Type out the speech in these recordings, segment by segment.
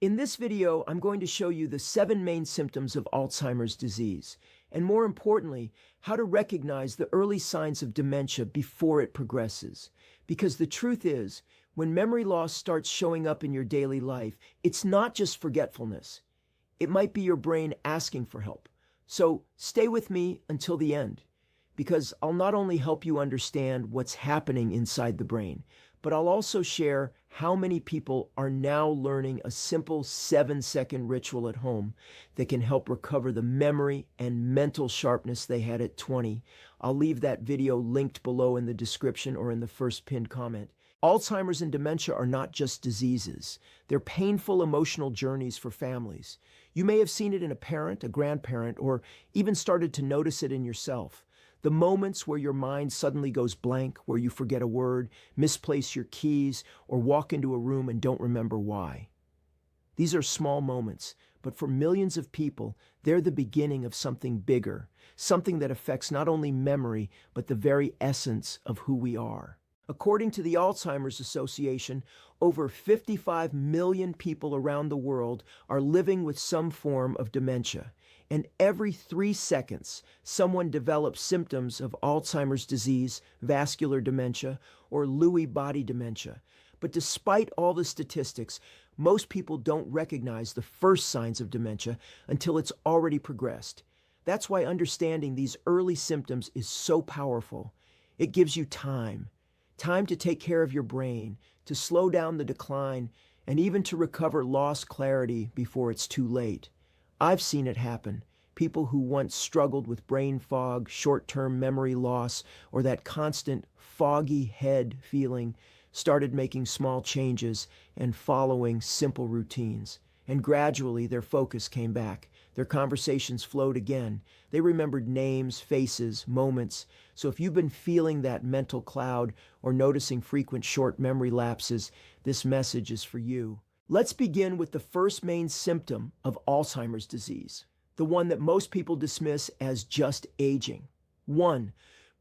In this video, I'm going to show you the 7 main symptoms of Alzheimer's disease, and more importantly, how to recognize the early signs of dementia before it progresses. Because the truth is, when memory loss starts showing up in your daily life, it's not just forgetfulness. It might be your brain asking for help. So stay with me until the end, because I'll not only help you understand what's happening inside the brain, but I'll also share how many people are now learning a simple 7-second ritual at home that can help recover the memory and mental sharpness they had at 20. I'll leave that video linked below in the description or in the first pinned comment. Alzheimer's and dementia are not just diseases. They're painful emotional journeys for families. You may have seen it in a parent, a grandparent, or even started to notice it in yourself. The moments where your mind suddenly goes blank, where you forget a word, misplace your keys, or walk into a room and don't remember why. These are small moments, but for millions of people, they're the beginning of something bigger, something that affects not only memory, but the very essence of who we are. According to the Alzheimer's Association, over 55 million people around the world are living with some form of dementia. And every 3 seconds, someone develops symptoms of Alzheimer's disease, vascular dementia, or Lewy body dementia. But despite all the statistics, most people don't recognize the first signs of dementia until it's already progressed. That's why understanding these early symptoms is so powerful. It gives you time to take care of your brain, to slow down the decline, and even to recover lost clarity before it's too late. I've seen it happen. People who once struggled with brain fog, short-term memory loss, or that constant foggy head feeling started making small changes and following simple routines. And gradually their focus came back. Their conversations flowed again. They remembered names, faces, moments. So if you've been feeling that mental cloud or noticing frequent short memory lapses, this message is for you. Let's begin with the first main symptom of Alzheimer's disease, the one that most people dismiss as just aging. 1.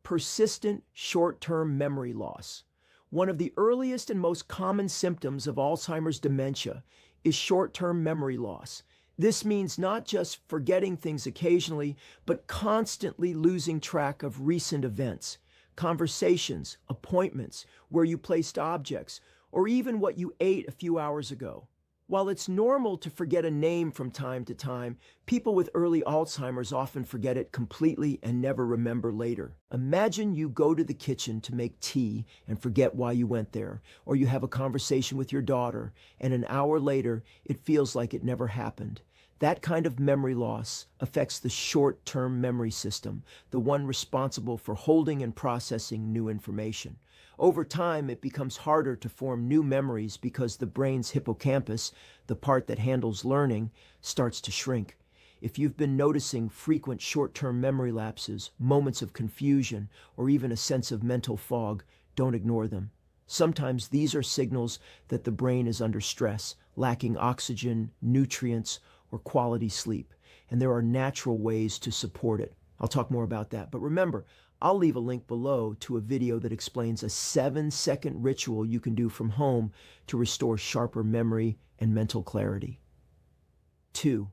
Persistent short-term memory loss. One of the earliest and most common symptoms of Alzheimer's dementia is short-term memory loss. This means not just forgetting things occasionally, but constantly losing track of recent events, conversations, appointments, where you placed objects, or even what you ate a few hours ago. While it's normal to forget a name from time to time, people with early Alzheimer's often forget it completely and never remember later. Imagine you go to the kitchen to make tea and forget why you went there, or you have a conversation with your daughter, and an hour later, it feels like it never happened. That kind of memory loss affects the short-term memory system, the one responsible for holding and processing new information. Over time, it becomes harder to form new memories because the brain's hippocampus, the part that handles learning, starts to shrink. If you've been noticing frequent short-term memory lapses, moments of confusion, or even a sense of mental fog, don't ignore them. Sometimes these are signals that the brain is under stress, lacking oxygen, nutrients, or quality sleep, and there are natural ways to support it. I'll talk more about that. But remember, I'll leave a link below to a video that explains a 7-second ritual you can do from home to restore sharper memory and mental clarity. 2.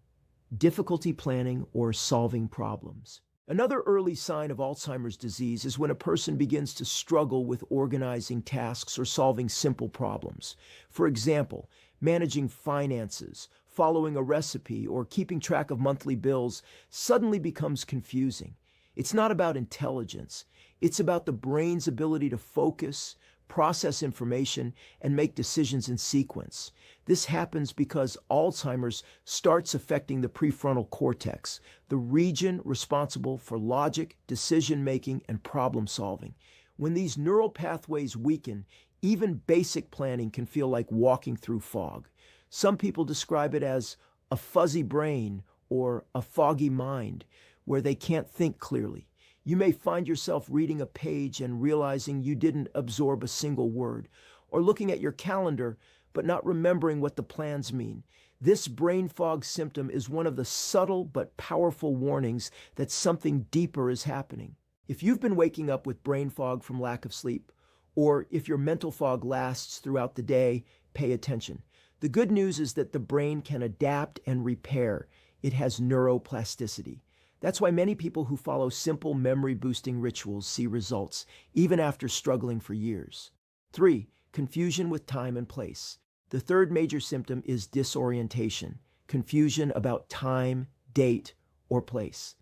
Difficulty planning or solving problems. Another early sign of Alzheimer's disease is when a person begins to struggle with organizing tasks or solving simple problems. For example, managing finances, following a recipe, or keeping track of monthly bills suddenly becomes confusing. It's not about intelligence. It's about the brain's ability to focus, process information, and make decisions in sequence. This happens because Alzheimer's starts affecting the prefrontal cortex, the region responsible for logic, decision-making, and problem-solving. When these neural pathways weaken, even basic planning can feel like walking through fog. Some people describe it as a fuzzy brain or a foggy mind, where they can't think clearly. You may find yourself reading a page and realizing you didn't absorb a single word, or looking at your calendar but not remembering what the plans mean. This brain fog symptom is one of the subtle but powerful warnings that something deeper is happening. If you've been waking up with brain fog from lack of sleep, or if your mental fog lasts throughout the day, pay attention. The good news is that the brain can adapt and repair. It has neuroplasticity. That's why many people who follow simple memory-boosting rituals see results, even after struggling for years. 3. Confusion with time and place. The third major symptom is disorientation, confusion about time, date, or place.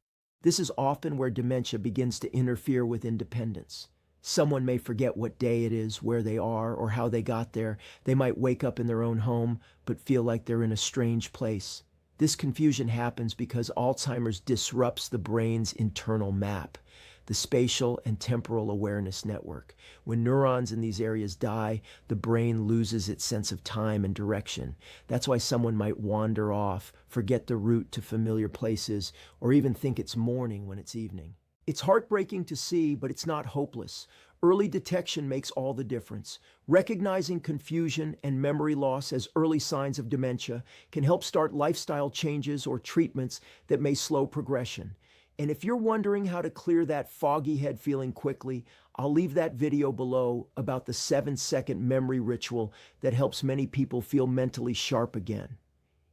This is often where dementia begins to interfere with independence. Someone may forget what day it is, where they are, or how they got there. They might wake up in their own home, but feel like they're in a strange place. This confusion happens because Alzheimer's disrupts the brain's internal map, the spatial and temporal awareness network. When neurons in these areas die, the brain loses its sense of time and direction. That's why someone might wander off, forget the route to familiar places, or even think it's morning when it's evening. It's heartbreaking to see, but it's not hopeless. Early detection makes all the difference. Recognizing confusion and memory loss as early signs of dementia can help start lifestyle changes or treatments that may slow progression. And if you're wondering how to clear that foggy head feeling quickly, I'll leave that video below about the 7-second memory ritual that helps many people feel mentally sharp again.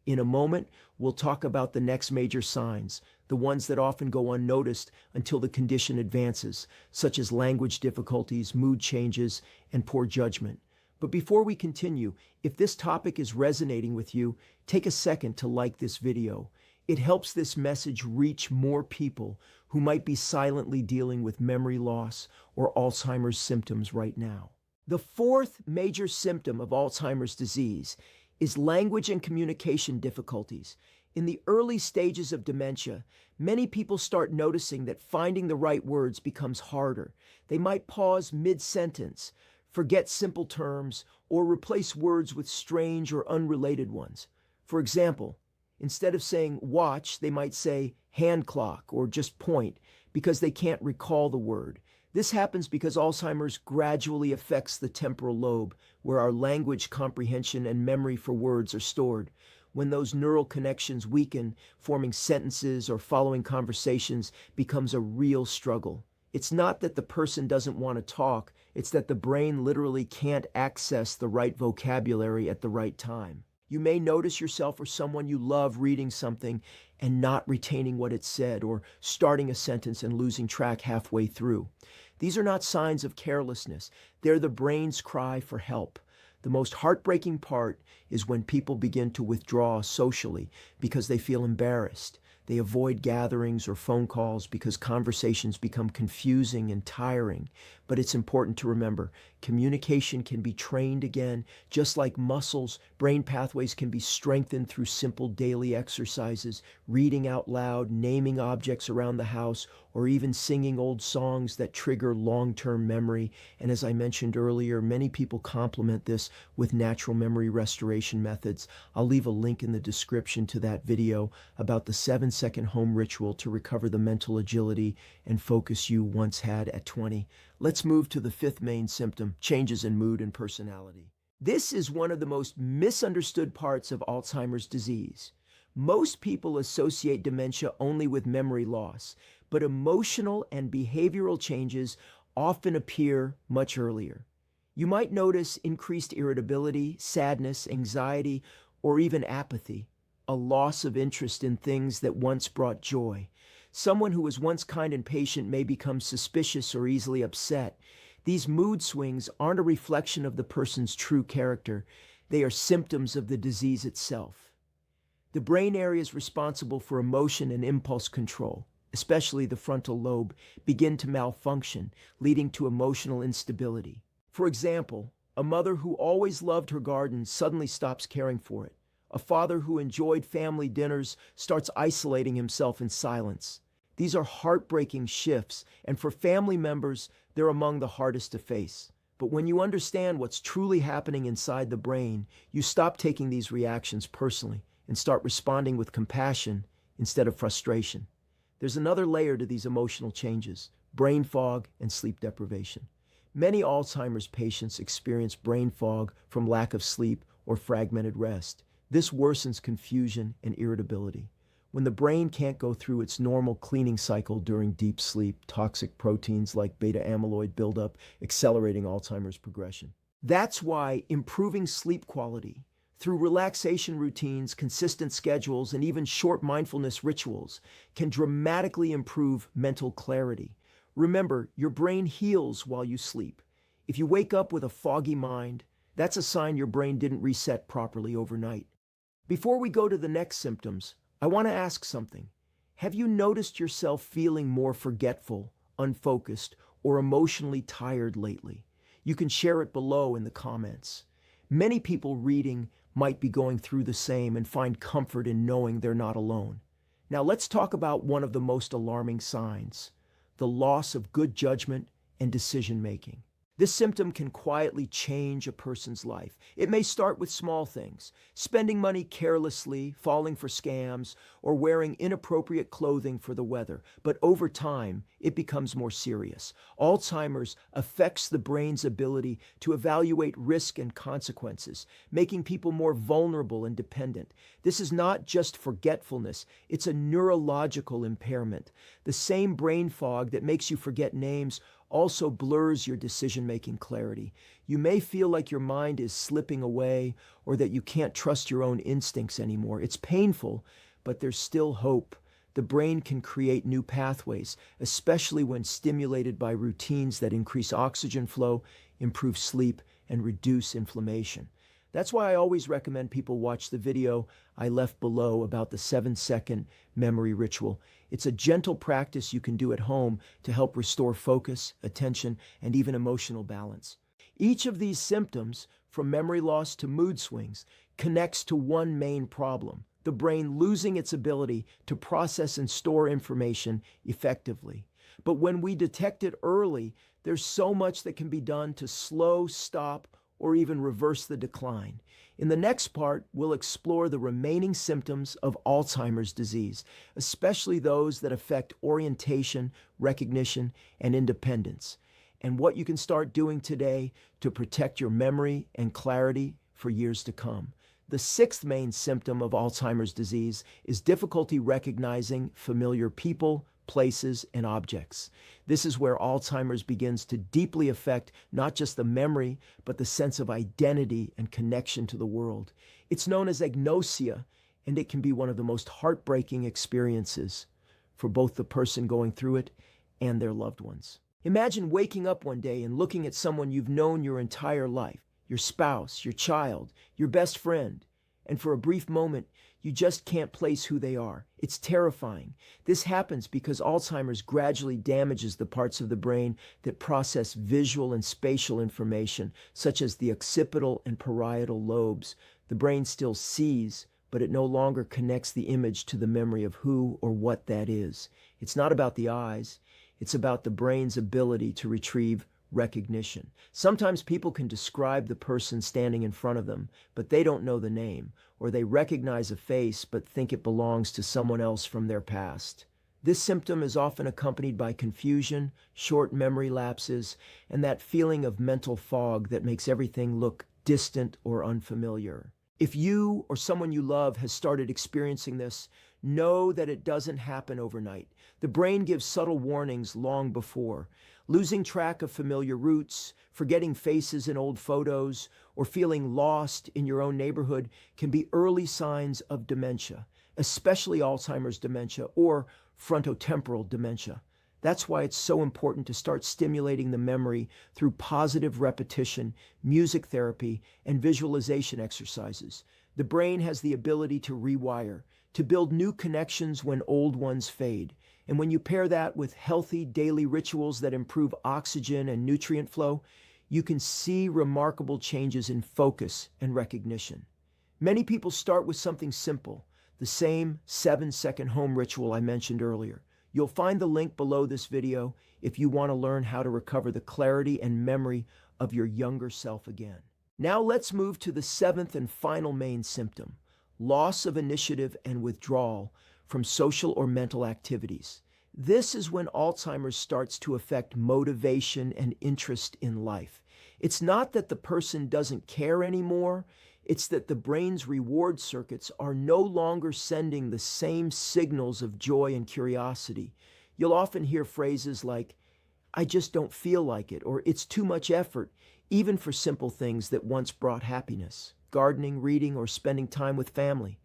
In a moment, we'll talk about the next major signs, the ones that often go unnoticed until the condition advances, such as language difficulties, mood changes, and poor judgment. But before we continue, if this topic is resonating with you, take a second to like this video. It helps this message reach more people who might be silently dealing with memory loss or Alzheimer's symptoms right now. The fourth major symptom of Alzheimer's disease is language and communication difficulties. In the early stages of dementia, many people start noticing that finding the right words becomes harder. They might pause mid-sentence, forget simple terms, or replace words with strange or unrelated ones. For example, instead of saying watch, they might say hand clock or just point because they can't recall the word. This happens because Alzheimer's gradually affects the temporal lobe, where our language comprehension and memory for words are stored. When those neural connections weaken, forming sentences or following conversations becomes a real struggle. It's not that the person doesn't want to talk, it's that the brain literally can't access the right vocabulary at the right time. You may notice yourself or someone you love reading something and not retaining what it said, or starting a sentence and losing track halfway through. These are not signs of carelessness. They're the brain's cry for help. The most heartbreaking part is when people begin to withdraw socially because they feel embarrassed. They avoid gatherings or phone calls because conversations become confusing and tiring. But it's important to remember, communication can be trained again. Just like muscles, brain pathways can be strengthened through simple daily exercises, reading out loud, naming objects around the house, or even singing old songs that trigger long-term memory. And as I mentioned earlier, many people complement this with natural memory restoration methods. I'll leave a link in the description to that video about the 7-second home ritual to recover the mental agility and focus you once had at 20. Let's move to the fifth main symptom, changes in mood and personality. This is one of the most misunderstood parts of Alzheimer's disease. Most people associate dementia only with memory loss, but emotional and behavioral changes often appear much earlier. You might notice increased irritability, sadness, anxiety, or even apathy, a loss of interest in things that once brought joy. Someone who was once kind and patient may become suspicious or easily upset. These mood swings aren't a reflection of the person's true character. They are symptoms of the disease itself. The brain areas responsible for emotion and impulse control, especially the frontal lobe, begin to malfunction, leading to emotional instability. For example, a mother who always loved her garden suddenly stops caring for it. A father who enjoyed family dinners starts isolating himself in silence. These are heartbreaking shifts, and for family members, they're among the hardest to face. But when you understand what's truly happening inside the brain, you stop taking these reactions personally and start responding with compassion instead of frustration. There's another layer to these emotional changes: brain fog and sleep deprivation. Many Alzheimer's patients experience brain fog from lack of sleep or fragmented rest. This worsens confusion and irritability. When the brain can't go through its normal cleaning cycle during deep sleep, toxic proteins like beta amyloid build up, accelerating Alzheimer's progression. That's why improving sleep quality, through relaxation routines, consistent schedules, and even short mindfulness rituals, can dramatically improve mental clarity. Remember, your brain heals while you sleep. If you wake up with a foggy mind, that's a sign your brain didn't reset properly overnight. Before we go to the next symptoms, I want to ask something. Have you noticed yourself feeling more forgetful, unfocused, or emotionally tired lately? You can share it below in the comments. Many people reading might be going through the same and find comfort in knowing they're not alone. Now let's talk about one of the most alarming signs, the loss of good judgment and decision making. This symptom can quietly change a person's life. It may start with small things, spending money carelessly, falling for scams, or wearing inappropriate clothing for the weather. But over time, it becomes more serious. Alzheimer's affects the brain's ability to evaluate risk and consequences, making people more vulnerable and dependent. This is not just forgetfulness, it's a neurological impairment. The same brain fog that makes you forget names also blurs your decision-making clarity. You may feel like your mind is slipping away or that you can't trust your own instincts anymore. It's painful, but there's still hope. The brain can create new pathways, especially when stimulated by routines that increase oxygen flow, improve sleep, and reduce inflammation. That's why I always recommend people watch the video I left below about the 7-second memory ritual. It's a gentle practice you can do at home to help restore focus, attention, and even emotional balance. Each of these symptoms, from memory loss to mood swings, connects to one main problem: the brain losing its ability to process and store information effectively. But when we detect it early, there's so much that can be done to slow, stop, or even reverse the decline. In the next part, we'll explore the remaining symptoms of Alzheimer's disease, especially those that affect orientation, recognition, and independence, and what you can start doing today to protect your memory and clarity for years to come. The sixth main symptom of Alzheimer's disease is difficulty recognizing familiar people, places, and objects. This is where Alzheimer's begins to deeply affect not just the memory, but the sense of identity and connection to the world. It's known as agnosia, and it can be one of the most heartbreaking experiences for both the person going through it and their loved ones. Imagine waking up one day and looking at someone you've known your entire life, your spouse, your child, your best friend, and for a brief moment, you just can't place who they are. It's terrifying. This happens because Alzheimer's gradually damages the parts of the brain that process visual and spatial information, such as the occipital and parietal lobes. The brain still sees, but it no longer connects the image to the memory of who or what that is. It's not about the eyes. It's about the brain's ability to retrieve recognition. Sometimes people can describe the person standing in front of them, but they don't know the name, or they recognize a face but think it belongs to someone else from their past. This symptom is often accompanied by confusion, short memory lapses, and that feeling of mental fog that makes everything look distant or unfamiliar. If you or someone you love has started experiencing this, know that it doesn't happen overnight. The brain gives subtle warnings long before. Losing track of familiar routes, forgetting faces in old photos, or feeling lost in your own neighborhood can be early signs of dementia, especially Alzheimer's dementia or frontotemporal dementia. That's why it's so important to start stimulating the memory through positive repetition, music therapy, and visualization exercises. The brain has the ability to rewire, to build new connections when old ones fade. And when you pair that with healthy daily rituals that improve oxygen and nutrient flow, you can see remarkable changes in focus and recognition. Many people start with something simple, the same 7-second home ritual I mentioned earlier. You'll find the link below this video if you want to learn how to recover the clarity and memory of your younger self again. Now let's move to the seventh and final main symptom, loss of initiative and withdrawal from social or mental activities. This is when Alzheimer's starts to affect motivation and interest in life. It's not that the person doesn't care anymore, it's that the brain's reward circuits are no longer sending the same signals of joy and curiosity. You'll often hear phrases like, "I just don't feel like it," or "it's too much effort," even for simple things that once brought happiness. gardening, reading, or spending time with family.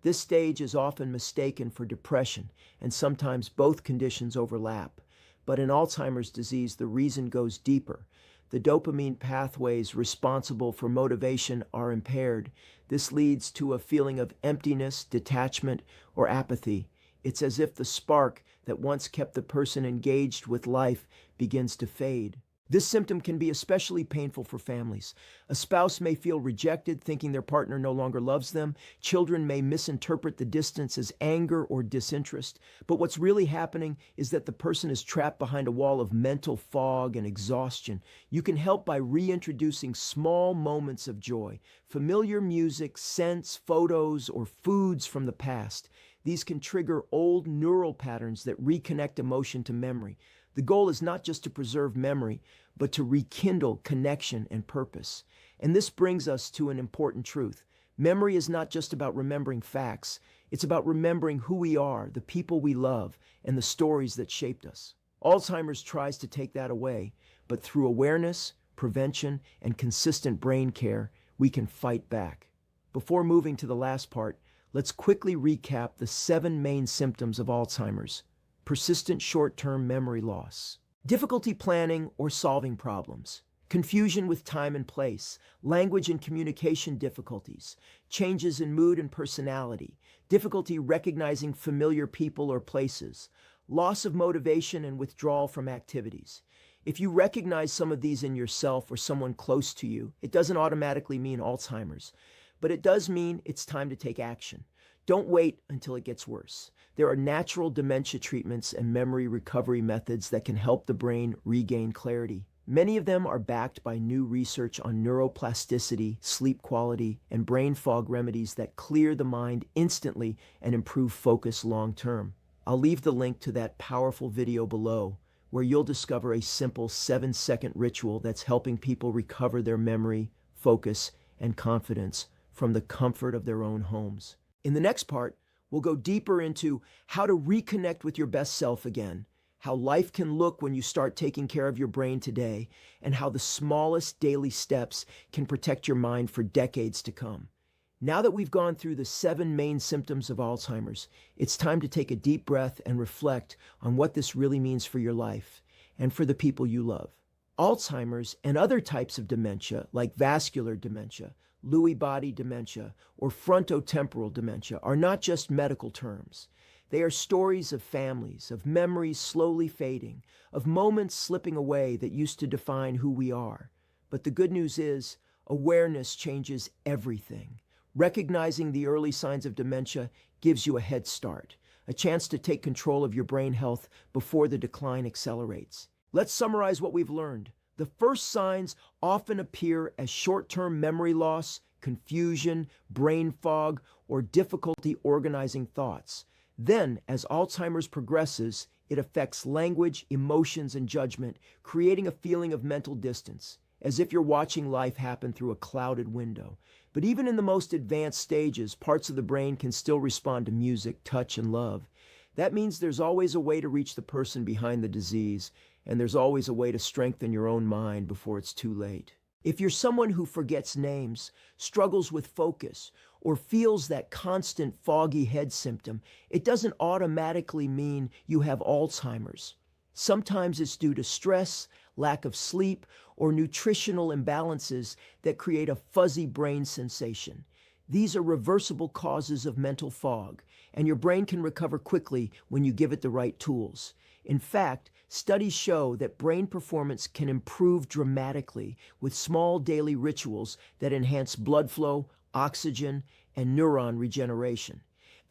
This stage is often mistaken for depression, and sometimes both conditions overlap. But in Alzheimer's disease, the reason goes deeper. The dopamine pathways responsible for motivation are impaired. This leads to a feeling of emptiness, detachment, or apathy. It's as if the spark that once kept the person engaged with life begins to fade. This symptom can be especially painful for families. A spouse may feel rejected, thinking their partner no longer loves them. Children may misinterpret the distance as anger or disinterest. But what's really happening is that the person is trapped behind a wall of mental fog and exhaustion. You can help by reintroducing small moments of joy, familiar music, scents, photos, or foods from the past. These can trigger old neural patterns that reconnect emotion to memory. The goal is not just to preserve memory, but to rekindle connection and purpose. And this brings us to an important truth. Memory is not just about remembering facts. It's about remembering who we are, the people we love, and the stories that shaped us. Alzheimer's tries to take that away, but through awareness, prevention, and consistent brain care, we can fight back. Before moving to the last part, let's quickly recap the 7 main symptoms of Alzheimer's. Persistent short-term memory loss, difficulty planning or solving problems, confusion with time and place, language and communication difficulties, changes in mood and personality, difficulty recognizing familiar people or places, loss of motivation and withdrawal from activities. If you recognize some of these in yourself or someone close to you, it doesn't automatically mean Alzheimer's, but it does mean it's time to take action. Don't wait until it gets worse. There are natural dementia treatments and memory recovery methods that can help the brain regain clarity. Many of them are backed by new research on neuroplasticity, sleep quality, and brain fog remedies that clear the mind instantly and improve focus long term. I'll leave the link to that powerful video below, where you'll discover a simple 7-second ritual that's helping people recover their memory, focus, and confidence from the comfort of their own homes. In the next part, we'll go deeper into how to reconnect with your best self again, how life can look when you start taking care of your brain today, and how the smallest daily steps can protect your mind for decades to come. Now that we've gone through the 7 main symptoms of Alzheimer's, it's time to take a deep breath and reflect on what this really means for your life and for the people you love. Alzheimer's and other types of dementia, like vascular dementia, Lewy body dementia, or frontotemporal dementia, are not just medical terms. They are stories of families, of memories slowly fading, of moments slipping away that used to define who we are. But the good news is, awareness changes everything. Recognizing the early signs of dementia gives you a head start, a chance to take control of your brain health before the decline accelerates. Let's summarize what we've learned. The first signs often appear as short-term memory loss, confusion, brain fog, or difficulty organizing thoughts. Then, as Alzheimer's progresses, it affects language, emotions, and judgment, creating a feeling of mental distance, as if you're watching life happen through a clouded window. But even in the most advanced stages, parts of the brain can still respond to music, touch, and love. That means there's always a way to reach the person behind the disease, and there's always a way to strengthen your own mind before it's too late. If you're someone who forgets names, struggles with focus, or feels that constant foggy head symptom, it doesn't automatically mean you have Alzheimer's. Sometimes it's due to stress, lack of sleep, or nutritional imbalances that create a fuzzy brain sensation. These are reversible causes of mental fog, and your brain can recover quickly when you give it the right tools. In fact, studies show that brain performance can improve dramatically with small daily rituals that enhance blood flow, oxygen, and neuron regeneration.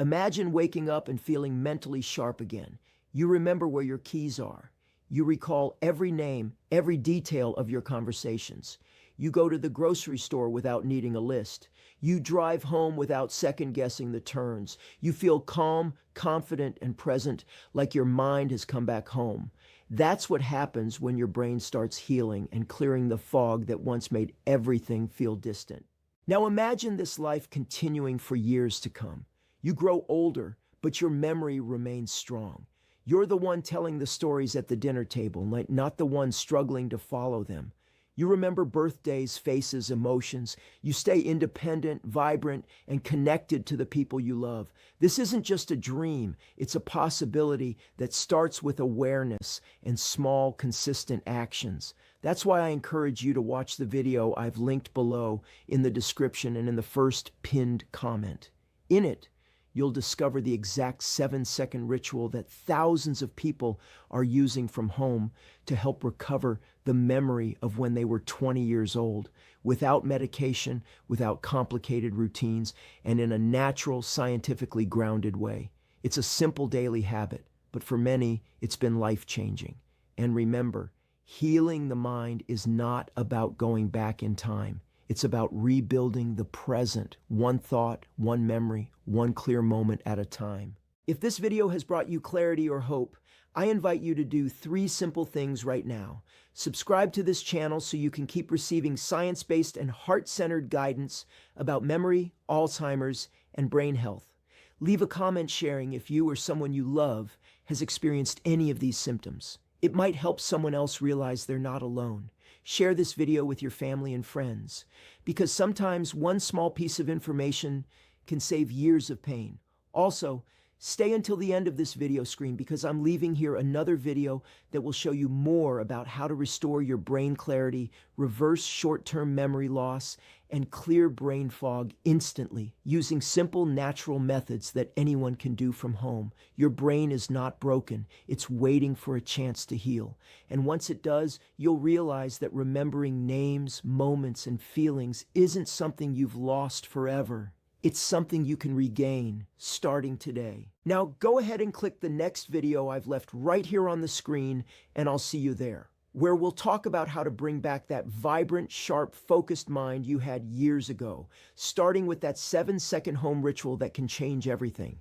Imagine waking up and feeling mentally sharp again. You remember where your keys are. You recall every name, every detail of your conversations. You go to the grocery store without needing a list. You drive home without second-guessing the turns. You feel calm, confident, and present, like your mind has come back home. That's what happens when your brain starts healing and clearing the fog that once made everything feel distant. Now imagine this life continuing for years to come. You grow older, but your memory remains strong. You're the one telling the stories at the dinner table, not the one struggling to follow them. You remember birthdays, faces, emotions. You stay independent, vibrant, and connected to the people you love. This isn't just a dream, it's a possibility that starts with awareness and small, consistent actions. That's why I encourage you to watch the video I've linked below in the description and in the first pinned comment. In it, you'll discover the exact 7-second ritual that thousands of people are using from home to help recover the memory of when they were 20 years old, without medication, without complicated routines, and in a natural, scientifically grounded way. It's a simple daily habit, but for many, it's been life-changing. And remember, healing the mind is not about going back in time. It's about rebuilding the present, one thought, one memory, one clear moment at a time. If this video has brought you clarity or hope, I invite you to do 3 simple things right now. Subscribe to this channel so you can keep receiving science-based and heart-centered guidance about memory, Alzheimer's, and brain health. Leave a comment sharing if you or someone you love has experienced any of these symptoms. It might help someone else realize they're not alone. Share this video with your family and friends, because sometimes one small piece of information can save years of pain. Also, stay until the end of this video screen because I'm leaving here another video that will show you more about how to restore your brain clarity, reverse short-term memory loss, and clear brain fog instantly using simple, natural methods that anyone can do from home. Your brain is not broken. It's waiting for a chance to heal. And once it does, you'll realize that remembering names, moments, and feelings isn't something you've lost forever. It's something you can regain starting today. Now go ahead and click the next video I've left right here on the screen, and I'll see you there, where we'll talk about how to bring back that vibrant, sharp, focused mind you had years ago, starting with that 7-second home ritual that can change everything.